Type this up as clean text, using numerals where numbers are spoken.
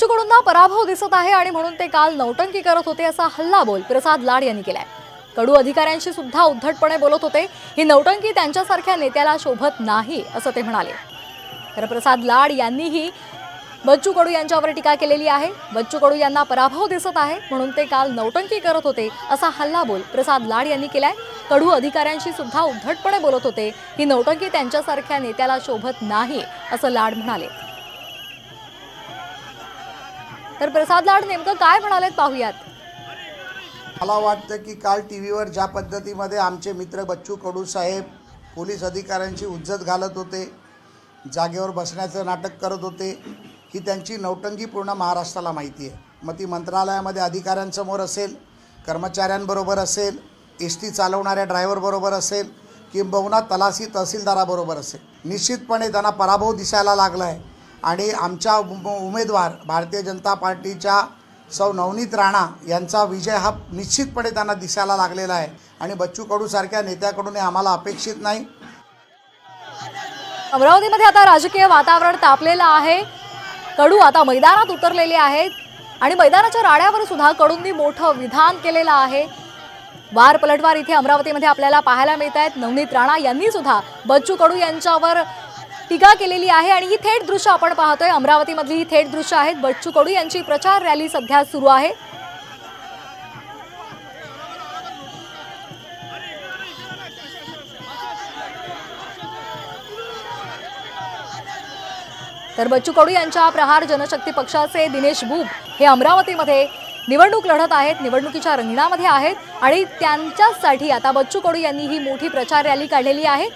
बच्चू कडूंना पराभव दिसत आहे आणि म्हणून ते काल नौटंकी करत होते असा हल्लाबोल प्रसाद लाड यांनी केलाय। कडू अधिकाऱ्यांशी सुद्धा उद्धटपणे बोलत होते। ही नौटंकी त्यांच्यासारख्या नेत्याला शोभत नाही असं ते म्हणाले। तर प्रसाद लाड यांनीही बच्चू कडू यांच्यावर टीका केलेली आहे। बच्चू कडू यांना पराभव दिसत आहे म्हणून ते काल नौटंकी करत होते असा हल्लाबोल प्रसाद लाड यांनी केलाय। कडू अधिकाऱ्यांशी सुद्धा उद्धटपणे बोलत होते। ही नौटंकी त्यांच्यासारख्या नेत्याला शोभत नाही असं लाड म्हणाले। तर प्रसाद लाड नेमकं काय म्हणालेत पाहूयात। मला वाटतं की काल टीव्हीवर ज्या पद्धतीमध्ये आमचे मित्र बच्चू कडू साहेब पोलीस अधिकाऱ्यांची उज्जत घालत होते, जागेवर बसण्याचं नाटक करत होते, ही त्यांची नौटंकी पूर्ण महाराष्ट्राला माहिती आहे। मग ती मंत्रालयामध्ये अधिकाऱ्यांसमोर असेल, कर्मचाऱ्यांबरोबर असेल, एसटी चालवणाऱ्या ड्रायव्हरबरोबर असेल, किंबहुना तलासी तहसीलदाराबरोबर असेल, निश्चितपणे त्यांना पराभव दिसायला लागला आहे। आणि आमच्या उमेदवार भारतीय जनता पार्टीच्या सौ नवनीत राणा यांचा विजय हा निश्चितपणे त्यांना दिसायला लागलेला आहे आणि बच्चू कडू सारख्या नेत्याकडून आम्हाला अपेक्षित नाही। अमरावतीमध्ये आता राजकीय वातावरण तापलेलं आहे। कडू आता मैदानात उतरलेले आहेत आणि मैदानाच्या राड्यावर सुद्धा कडूंनी मोठं विधान केलेलं आहे। वार पलटवार इथे अमरावतीमध्ये आपल्याला पाहायला मिळत आहेत। नवनीत राणा यांनी सुद्धा बच्चू कडू यांच्यावर टीका केलेली आहे आणि ही थेट दृश्य आपण पाहतोय। अमरावतीमधली ही थेट दृश्य आहेत। बच्चू कडू यांची प्रचार रॅली सध्या सुरू आहे। तर बच्चू कडू यांच्या प्रहार जनशक्ती पक्षाचे दिनेश बुब हे अमरावतीमध्ये निवडणूक लढत आहेत, निवडणुकीच्या रिंगणामध्ये आहेत आणि त्यांच्यासाठी आता बच्चू कडू यांनी ही मोठी प्रचार रॅली काढलेली आहे।